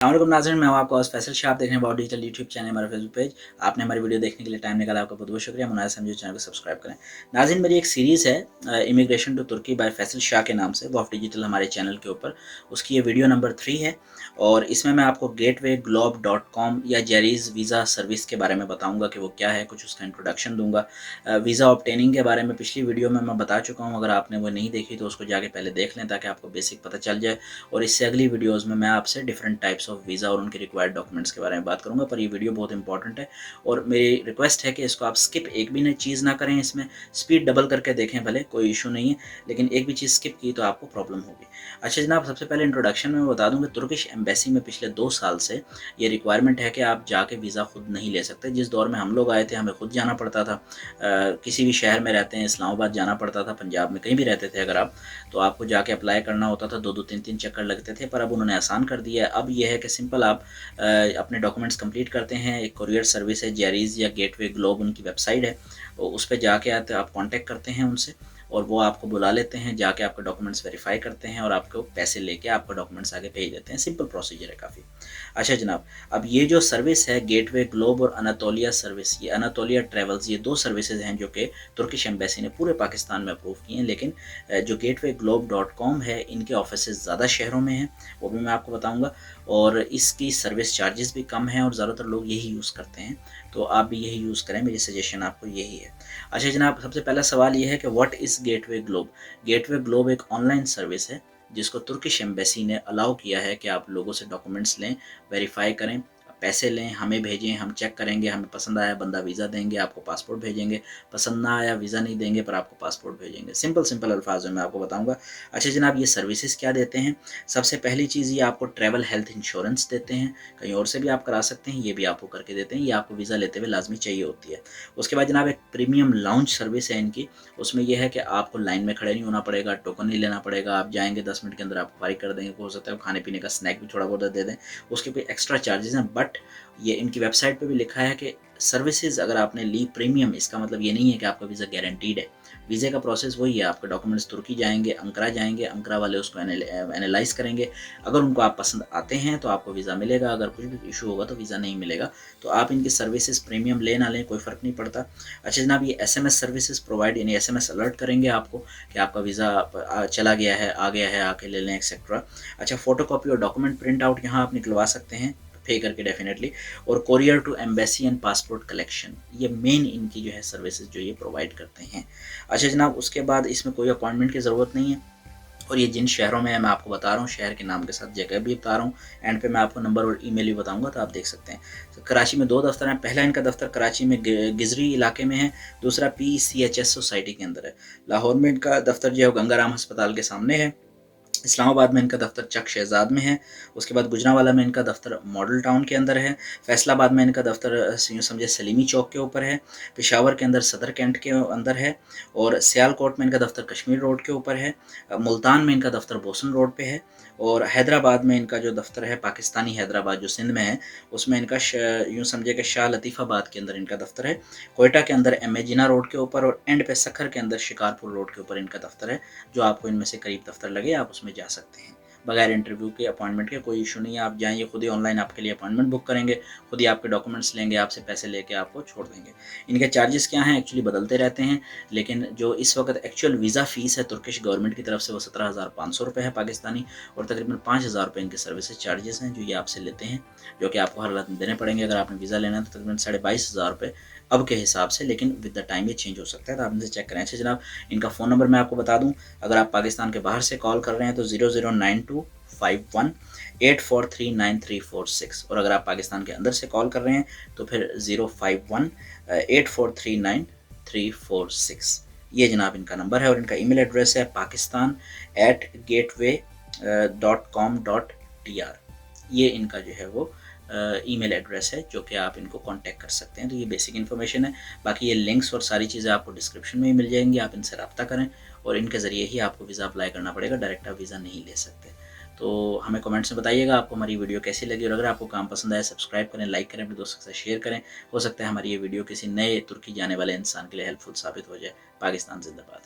अस्सलामुअलैकुम नाज़रीन, मैं हूं आपका होस्ट फैसल शाह। आप देख रहे हैं अबाउट डिजिटल यूट्यूब चैनल, हमारा फेसबुक पेज। आपने हमारी वीडियो देखने के लिए टाइम निकाला, आपका बहुत बहुत शुक्रिया। मुनाज़ समझो चैनल को सब्सक्राइब करें। नाज़रीन, मेरी एक सीरीज़ है immigration to Turkey by Faisal Shah के नाम से, वो ऑफ डिजिटल हमारे चैनल के ऊपर। उसकी ये वीडियो नंबर 3 है और इसमें मैं आपको gateway-globe.com या जेरीज़ वीज़ा सर्विस के बारे में बताऊँगा कि वो क्या है, कुछ उसका इंट्रोडक्शन दूँगा। वीज़ा ऑब्टेनिंग के बारे में पिछली वीडियो में मैं बता चुका हूँ, अगर आपने वो नहीं देखी तो उसको जाके पहले देख लें ताकि आपको बेसिक पता चल जाए। और इससे अगली वीडियोज़ में मैं आपसे डिफरेंट टाइप्स ऑफ वीज़ा और उनके रिक्वायर्ड डॉक्यूमेंट्स के बारे में बात करूँगा। पर ये वीडियो बहुत इंपॉर्टेंट है और मेरी रिक्वेस्ट है कि इसको आप स्किप एक भी चीज़ ना करें। इसमें स्पीड डबल करके देखें, भले कोई इशू नहीं है, लेकिन एक भी चीज़ स्किप की तो आपको प्रॉब्लम होगी। अच्छा जनाब, सबसे पहले इंट्रोडक्शन में मैं बता दूँ कि तुर्किश एम्बेसी में पिछले 2 साल से ये रिक्वायरमेंट है कि आप जाके वीज़ा खुद नहीं ले सकते। जिस दौर में हम लोग आए थे हमें खुद जाना पड़ता था। किसी भी शहर में रहते हैं, इस्लामाबाद जाना पड़ता था, पंजाब में कहीं भी रहते थे अगर आप, तो आपको जाके अप्लाई करना होता था, 2-2 3-3 चक्कर लगते थे। पर अब उन्होंने आसान कर दिया है। अब ये है कि सिंपल आप अपने डॉक्यूमेंट्स कंप्लीट करते हैं। एक कोरियर सर्विस है जेरीज़ या गेटवे ग्लोब, उनकी वेबसाइट है, उस पे जाके आते आप कॉन्टैक्ट करते हैं उनसे और वो आपको बुला लेते हैं, जाके आपके डॉक्यूमेंट्स वेरीफाई करते हैं और आपको पैसे लेके आपका डॉक्यूमेंट्स आगे भेज देते हैं। सिंपल प्रोसीजर है काफ़ी। अच्छा जनाब, अब ये जो सर्विस है गेटवे ग्लोब और अनातोलिया सर्विस, ये अनातोलिया ट्रैवल्स, ये 2 सर्विसेज हैं जो कि तुर्किश एम्बेसी ने पूरे पाकिस्तान में अप्रूव की हैं। लेकिन जो gateway-globe.com है, इनके ऑफिसेज़ ज़्यादा शहरों में हैं, वो भी मैं आपको बताऊँगा। और इसकी सर्विस चार्जेस भी कम हैं और ज़्यादातर लोग यही यूज़ करते हैं, तो आप भी यही यूज़ करें, मेरी सजेशन आपको यही है। अच्छा जनाब, सबसे पहला सवाल ये है कि what is gateway globe? Gateway globe एक ऑनलाइन सर्विस है जिसको तुर्किश एम्बेसी ने अलाउ किया है कि आप लोगों से डॉक्यूमेंट्स लें, वेरीफाई करें, पैसे लें, हमें भेजें, हम चेक करेंगे, हमें पसंद आया बंदा वीज़ा देंगे, आपको पासपोर्ट भेजेंगे, पसंद ना आया वीज़ा नहीं देंगे पर आपको पासपोर्ट भेजेंगे। सिंपल सिंपल अल्फाज में मैं आपको बताऊँगा। अच्छा जनाब, ये सर्विसेज़ क्या देते हैं? सबसे पहली चीज़, ये आपको ट्रैवल हेल्थ इंश्योरेंस देते हैं, कहीं और से भी आप करा सकते हैं, ये भी आपको करके देते हैं, ये आपको वीज़ा लेते हुए लाज़मी चाहिए होती है। उसके बाद जनाब एक प्रीमियम लाउंज सर्विस है इनकी, उसमें यह है कि आपको लाइन में खड़े नहीं होना पड़ेगा, टोकन नहीं लेना पड़ेगा, आप जाएँगे 10 मिनट के अंदर आपको फारिग कर देंगे। हो सकता है खाने-पीने का स्नैक भी थोड़ा बहुत दे दें, उसके कोई एक्स्ट्रा चार्जेज़ हैं। बट ये इनकी वेबसाइट पे भी लिखा है कि सर्विसेज़ अगर आपने ली प्रीमियम, इसका मतलब ये नहीं है कि आपका वीज़ा गारंटीड है। वीज़े का प्रोसेस वही है, आपके डॉक्यूमेंट्स तुर्की जाएँगे, अंकारा जाएँगे, अंकारा वाले उसको एनालाइज़ करेंगे। अगर उनको आप पसंद आते हैं तो आपको वीज़ा मिलेगा, अगर कुछ भी इश्यू होगा तो वीज़ा नहीं मिलेगा। तो आप इनकी सर्विसेज़ प्रीमियम लें ना लें कोई फ़र्क नहीं पड़ता। अच्छा जनाब, ये एसएमएस सर्विसेज़ प्रोवाइड, यानी एसएमएस अलर्ट करेंगे आपको कि आपका वीज़ा चला गया है, आ गया है, आके ले लें एक्सेट्रा। अच्छा, फ़ोटोकॉपी और डॉक्यूमेंट प्रिंट आउट यहाँ आप निकलवा सकते हैं, पे करके डेफ़िनेटली। और courier to embassy and passport collection, ये मेन इनकी जो है सर्विसेज जो ये प्रोवाइड करते हैं। अच्छा जनाब, उसके बाद इसमें कोई अपॉइंटमेंट की ज़रूरत नहीं है और ये जिन शहरों में है मैं आपको बता रहा हूँ, शहर के नाम के साथ जगह भी बता रहा हूँ, एंड पे मैं आपको नंबर और ईमेल भी बताऊँगा तो आप देख सकते हैं। तो कराची में 2 दफ्तर हैं। पहला इनका दफ्तर कराची में गिजरी इलाके में है, दूसरा PCHS सोसाइटी के अंदर है। लाहौर में इनका दफ्तर जो है वो गंगाराम अस्पताल के सामने है। इस्लामाबाद में इनका दफ्तर चक शहजाद में है। उसके बाद गुजरांवाला में इनका दफ्तर मॉडल टाउन के अंदर है। फैसलाबाद में इनका दफ्तर यूँ समझे सलीमी चौक के ऊपर है। पेशावर के अंदर सदर कैंट के अंदर है और सियालकोट में इनका दफ्तर कश्मीर रोड के ऊपर है। मुल्तान में इनका दफ्तर बोसन रोड पे है और हैदराबाद में इनका जो दफ्तर है, पाकिस्तानी हैदराबाद जो सिंध में है, उसमें इनका यूँ समझे कि शाह लतीफ़ाबाद के अंदर इनका दफ्तर है। कोयटा के अंदर एम ए जिना रोड के ऊपर और एंड पे सखर के अंदर शिकारपुर रोड के ऊपर इनका दफ्तर है। जो आपको इनमें से करीब दफ्तर लगे आप उसमें जा सकते हैं। बगैर इंटरव्यू के, अपॉइंटमेंट के कोई इशू नहीं है। आप जाएँगे, खुद ही ऑनलाइन आपके लिए अपॉइंटमेंट बुक करेंगे, खुद ही आपके डॉक्यूमेंट्स लेंगे, आपसे पैसे लेके आपको छोड़ देंगे। इनके चार्जेस क्या हैं? एक्चुअली बदलते रहते हैं, लेकिन जो इस वक्त एक्चुअल वीज़ा फ़ीस है तुर्किश गवर्नमेंट की तरफ से वो 17,500 रुपये है पाकिस्तानी, और तकरीबन 5,000 रुपये इनके सर्विसेज चार्जेस हैं जो ये आपसे लेते हैं, जो कि आपको हर हालत में देने पड़ेंगे। अगर आपने वीज़ा लेना है तो तकरीबन 22,500 रुपये अब के हिसाब से, लेकिन विद द टाइम ये चेंज हो सकता है, तो आप इनसे चेक करें। अच्छा जनाब, इनका फ़ोन नंबर मैं आपको बता दूँ, अगर आप पाकिस्तान के बाहर से कॉल कर रहे हैं तो 009251843946, और अगर आप पाकिस्तान के अंदर से कॉल कर रहे हैं तो फिर 0518439 346। ये जनाब इनका नंबर है और इनका ईमेल एड्रेस है pakistan@gateway.com.tr। ये इनका जो है वो ईमेल एड्रेस है जो कि आप इनको कांटेक्ट कर सकते हैं। तो ये बेसिक इन्फॉर्मेशन है। बाकी ये लिंक्स और सारी चीज़ें आपको डिस्क्रिप्शन में ही मिल जाएंगी, आप इनसे रब्ता करें और इनके ज़रिए ही आपको वीज़ा अप्लाई करना पड़ेगा, डायरेक्ट आप वीज़ा नहीं ले सकते। तो हमें कमेंट्स में बताइएगा आपको हमारी वीडियो कैसी लगी, और अगर आपको काम पसंद आए सब्सक्राइब करें, लाइक करें, अपने दोस्तों के साथ शेयर करें। हो सकता है हमारी ये वीडियो किसी नए तुर्की जाने वाले इंसान के लिए हेल्पफुल साबित हो जाए। पाकिस्तान जिंदाबाद।